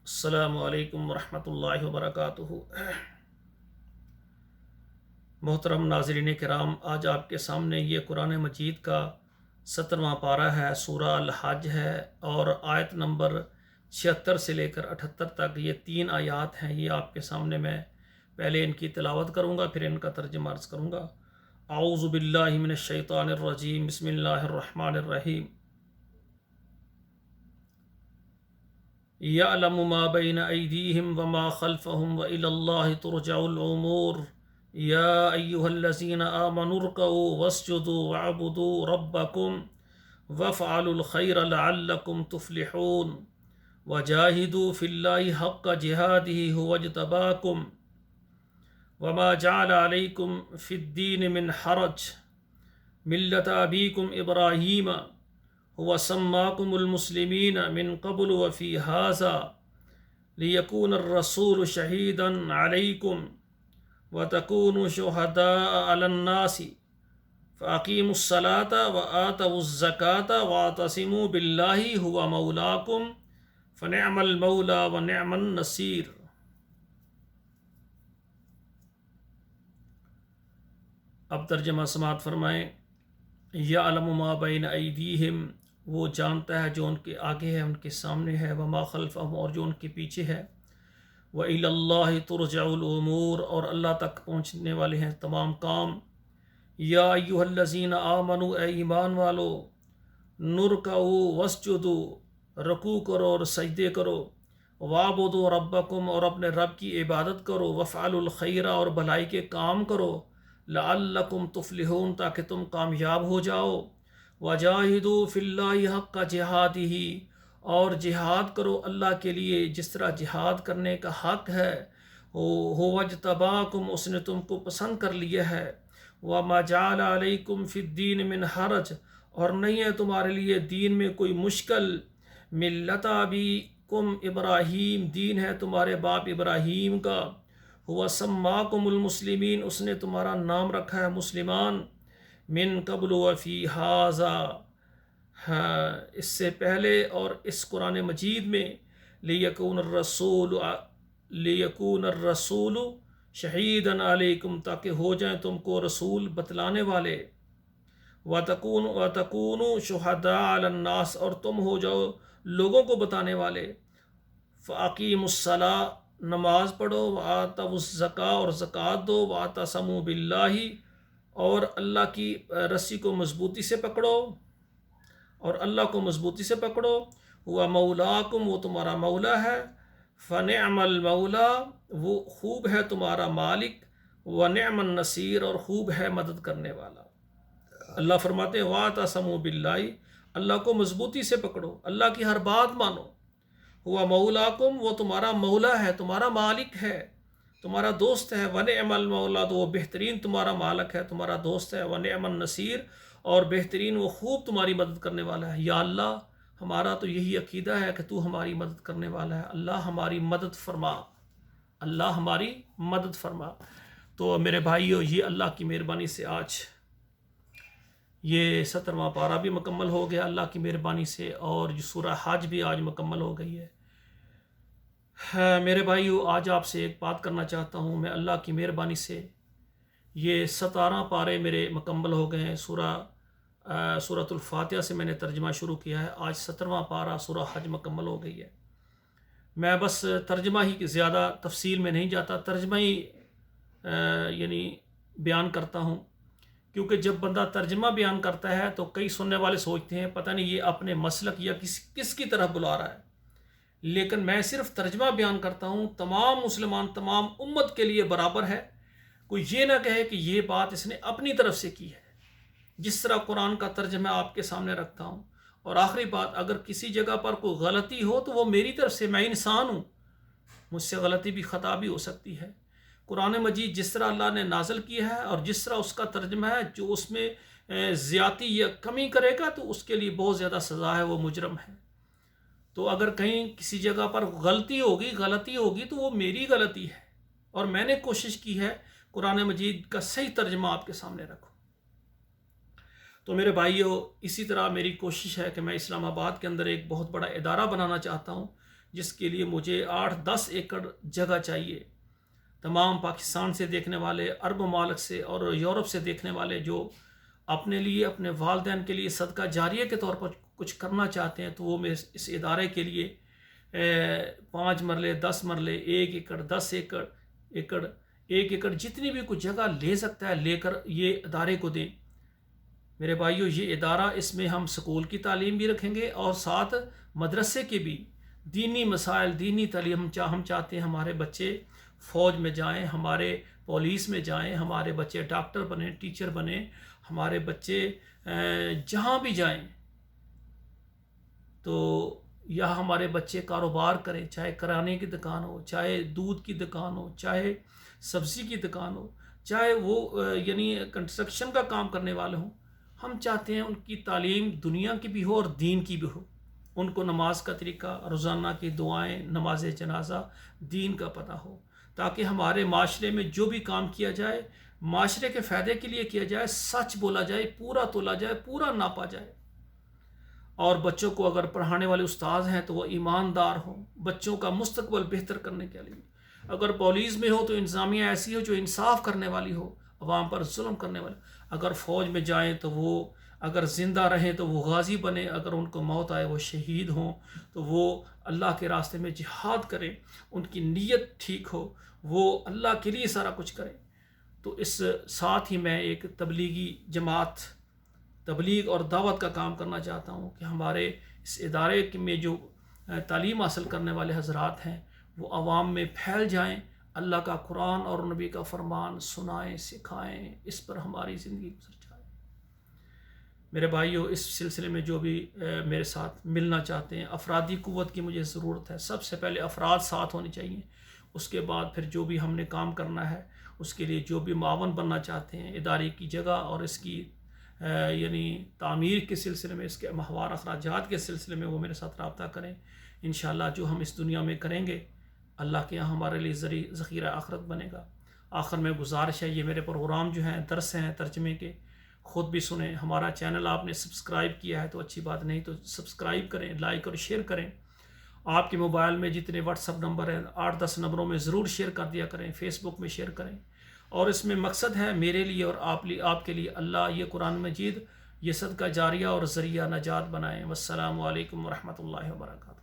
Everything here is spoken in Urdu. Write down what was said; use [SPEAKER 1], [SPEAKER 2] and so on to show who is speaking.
[SPEAKER 1] السلام علیکم ورحمۃ اللہ وبرکاتہ۔ محترم ناظرین کرام، آج آپ کے سامنے یہ قرآن مجید کا 17واں پارہ ہے، سورہ الحج ہے، اور آیت نمبر 76 سے لے کر 78 تک یہ 3 آیات ہیں۔ یہ آپ کے سامنے میں پہلے ان کی تلاوت کروں گا، پھر ان کا ترجمہ عرض کروں گا۔ اعوذ باللہ من الشیطان الرجیم، بسم اللہ الرحمن الرحیم۔ يَعْلَمُ مَا بَيْنَ أَيْدِيهِمْ وَمَا خَلْفَهُمْ وَإِلَى اللَّهِ تُرْجَعُ الْأُمُورُ يَا أَيُّهَا الَّذِينَ آمَنُوا ارْكَعُوا وَاسْجُدُوا وَاعْبُدُوا رَبَّكُمْ وَافْعَلُوا الْخَيْرَ لَعَلَّكُمْ تُفْلِحُونَ وَجَاهِدُوا فِي اللَّهِ حَقَّ جِهَادِهِ هُوَ اجْتَبَاكُمْ وَمَا جَعَلَ عَلَيْكُمْ فِي الدِّينِ مِنْ حَرَجٍ مِلَّةَ أَبِيكُمْ إِبْرَاهِيمَ هو سماكم المسلمين من قبل وفي هذا ليكون الرسول شهيدا عليكم وتكونوا شهداء على الناس فأقيموا الصلاة وآتوا الزكاة واعتصموا بالله هو مولاكم فنعم المولى ونعم النصير۔ اب ترجمہ سماعت فرمائیں۔ یعلم ما بین ایدیہم، وہ جانتا ہے جو ان کے آگے ہے، ان کے سامنے ہے، وما خلفہم، اور جو ان کے پیچھے ہے، وإلی اللہ ترجع الامور، اور اللہ تک پہنچنے والے ہیں تمام کام۔ یا ایھا الذین آمنوا، اے ایمان والو، نرکعوا واسجدوا، رکوع کرو اور سجدے کرو، وعبدوا ربکم، اور اپنے رب کی عبادت کرو، وافعلوا الخیر، اور بھلائی کے کام کرو، لعلکم تفلحون، تاکہ تم کامیاب ہو جاؤ، وجاہدوا فی اللہ حق جہادہ، اور جہاد کرو اللہ کے لیے جس طرح جہاد کرنے کا حق ہے، هو اجتباکم، اس نے تم کو پسند کر لیا ہے، وما جعل علیکم فی الدین من حرج، اور نہیں ہے تمہارے لیے دین میں کوئی مشکل، ملت ابیکم ابراہیم، دین ہے تمہارے باپ ابراہیم کا، هو سماکم المسلمین، اس نے تمہارا نام رکھا ہے مسلمان، من قبل وفی ھذا، اس سے پہلے اور اس قرآن مجید میں، لیکون الرسول شہیداً علیکم، تاکہ ہو جائیں تم کو رسول بتلانے والے، وَتَكُونُوا شُهَدَاءَ عَلَى النَّاسِ، اور تم ہو جاؤ لوگوں کو بتانے والے، فَأَقِيمُوا الصَّلَاةَ، نماز پڑھو، وَآتَوُا الزَّكَاةَ، اور زکوٰۃ دو، وَاعْتَصِمُوا بِاللَّهِ، اور اللہ کی رسی کو مضبوطی سے پکڑو، اور اللہ کو مضبوطی سے پکڑو، وہ مولاکم، وہ تمہارا مولا ہے، فنعم المولا، وہ خوب ہے تمہارا مالک، ونعم النصیر، اور خوب ہے مدد کرنے والا۔ اللہ فرماتے ہیں واعتصموا باللہ، اللہ کو مضبوطی سے پکڑو، اللہ کی ہر بات مانو، وہ مولاکم، وہ تمہارا مولا ہے، تمہارا مالک ہے، تمہارا دوست ہے، ونعم المولا، تو وہ بہترین تمہارا مالک ہے، تمہارا دوست ہے، ونعم النصیر، اور بہترین وہ خوب تمہاری مدد کرنے والا ہے۔ یا اللہ، ہمارا تو یہی عقیدہ ہے کہ تو ہماری مدد کرنے والا ہے، اللہ ہماری مدد فرما، اللہ ہماری مدد فرما۔ تو میرے بھائیو، یہ اللہ کی مہربانی سے آج یہ 17واں پارہ بھی مکمل ہو گیا اللہ کی مہربانی سے، اور یہ سورہ حج بھی آج مکمل ہو گئی ہے۔ میرے بھائیو، آج آپ سے ایک بات کرنا چاہتا ہوں، میں اللہ کی مہربانی سے یہ 17 پارے میرے مکمل ہو گئے ہیں۔ سورۃ الفاتحہ سے میں نے ترجمہ شروع کیا ہے، آج 17واں پارہ سورہ حج مکمل ہو گئی ہے۔ میں بس ترجمہ ہی زیادہ تفصیل میں نہیں جاتا، ترجمہ ہی یعنی بیان کرتا ہوں، کیونکہ جب بندہ ترجمہ بیان کرتا ہے تو کئی سننے والے سوچتے ہیں پتہ نہیں یہ اپنے مسلک یا کس کی طرف بلا رہا ہے، لیکن میں صرف ترجمہ بیان کرتا ہوں، تمام مسلمان، تمام امت کے لیے برابر ہے۔ کوئی یہ نہ کہے کہ یہ بات اس نے اپنی طرف سے کی ہے، جس طرح قرآن کا ترجمہ آپ کے سامنے رکھتا ہوں۔ اور آخری بات، اگر کسی جگہ پر کوئی غلطی ہو تو وہ میری طرف سے، میں انسان ہوں، مجھ سے غلطی بھی، خطا بھی ہو سکتی ہے۔ قرآن مجید جس طرح اللہ نے نازل کیا ہے اور جس طرح اس کا ترجمہ ہے، جو اس میں زیادتی یا کمی کرے گا تو اس کے لیے بہت زیادہ سزا ہے، وہ مجرم ہے۔ تو اگر کہیں کسی جگہ پر غلطی ہوگی تو وہ میری غلطی ہے، اور میں نے کوشش کی ہے قرآن مجید کا صحیح ترجمہ آپ کے سامنے رکھوں۔ تو میرے بھائیو، اسی طرح میری کوشش ہے کہ میں اسلام آباد کے اندر ایک بہت بڑا ادارہ بنانا چاہتا ہوں، جس کے لیے مجھے 8-10 ایکڑ جگہ چاہیے. تمام پاکستان سے دیکھنے والے، عرب ممالک سے اور یورپ سے دیکھنے والے جو اپنے لیے، اپنے والدین کے لیے صدقہ جاریہ کے طور پر کچھ کرنا چاہتے ہیں، تو وہ میں اس ادارے کے لیے 5 مرلے، 10 مرلے، 1 ایکڑ، 10 ایکڑ، 1 ایکڑ جتنی بھی کچھ جگہ لے سکتا ہے لے کر یہ ادارے کو دیں. میرے بھائیو، یہ ادارہ، اس میں ہم سکول کی تعلیم بھی رکھیں گے اور ساتھ مدرسے کے بھی دینی مسائل، دینی تعلیم. ہم چاہتے ہیں ہمارے بچے فوج میں جائیں، ہمارے پولیس میں جائیں، ہمارے بچے ڈاکٹر بنیں، ٹیچر بنیں، ہمارے بچے جہاں بھی جائیں تو یا ہمارے بچے کاروبار کریں، چاہے کرانے کی دکان ہو، چاہے دودھ کی دکان ہو، چاہے سبزی کی دکان ہو، چاہے وہ یعنی کنسٹرکشن کا کام کرنے والے ہوں. ہم چاہتے ہیں ان کی تعلیم دنیا کی بھی ہو اور دین کی بھی ہو. ان کو نماز کا طریقہ، روزانہ کی دعائیں، نماز جنازہ، دین کا پتہ ہو، تاکہ ہمارے معاشرے میں جو بھی کام کیا جائے معاشرے کے فائدے کے لیے کیا جائے، سچ بولا جائے، پورا تولا جائے، پورا ناپا جائے. اور بچوں کو اگر پڑھانے والے استاد ہیں تو وہ ایماندار ہوں، بچوں کا مستقبل بہتر کرنے کے لیے. اگر پولیس میں ہو تو انتظامیہ ایسی ہو جو انصاف کرنے والی ہو، عوام پر ظلم کرنے والی. اگر فوج میں جائیں تو وہ اگر زندہ رہیں تو وہ غازی بنے، اگر ان کو موت آئے وہ شہید ہوں، تو وہ اللہ کے راستے میں جہاد کریں، ان کی نیت ٹھیک ہو، وہ اللہ کے لیے سارا کچھ کریں. تو اس ساتھ ہی میں ایک تبلیغی جماعت، تبلیغ اور دعوت کا کام کرنا چاہتا ہوں کہ ہمارے اس ادارے میں جو تعلیم حاصل کرنے والے حضرات ہیں وہ عوام میں پھیل جائیں، اللہ کا قرآن اور نبی کا فرمان سنائیں، سکھائیں، اس پر ہماری زندگی گزر جائے. میرے بھائیوں، اس سلسلے میں جو بھی میرے ساتھ ملنا چاہتے ہیں، افرادی قوت کی مجھے ضرورت ہے. سب سے پہلے افراد ساتھ ہونے چاہیے، اس کے بعد پھر جو بھی ہم نے کام کرنا ہے اس کے لیے جو بھی معاون بننا چاہتے ہیں ادارے کی جگہ اور اس کی یعنی تعمیر کے سلسلے میں، اس کے ماہوار اخراجات کے سلسلے میں، وہ میرے ساتھ رابطہ کریں. انشاءاللہ جو ہم اس دنیا میں کریں گے اللہ کے یہاں ہمارے لیے ذخیرہ آخرت بنے گا. آخر میں گزارش ہے، یہ میرے پروگرام جو ہیں درس ہیں ترجمے کے، خود بھی سنیں. ہمارا چینل آپ نے سبسکرائب کیا ہے تو اچھی بات، نہیں تو سبسکرائب کریں، لائک اور شیئر کریں. آپ کے موبائل میں جتنے واٹس ایپ نمبر ہیں 8-10 نمبروں میں ضرور شیئر کر دیا کریں، فیس بک میں شیئر کریں. اور اس میں مقصد ہے میرے لیے اور آپ کے لیے اللہ یہ قرآن مجید یہ صدقہ جاریہ اور ذریعہ نجات بنائیں. والسلام علیکم ورحمۃ اللہ وبرکاتہ.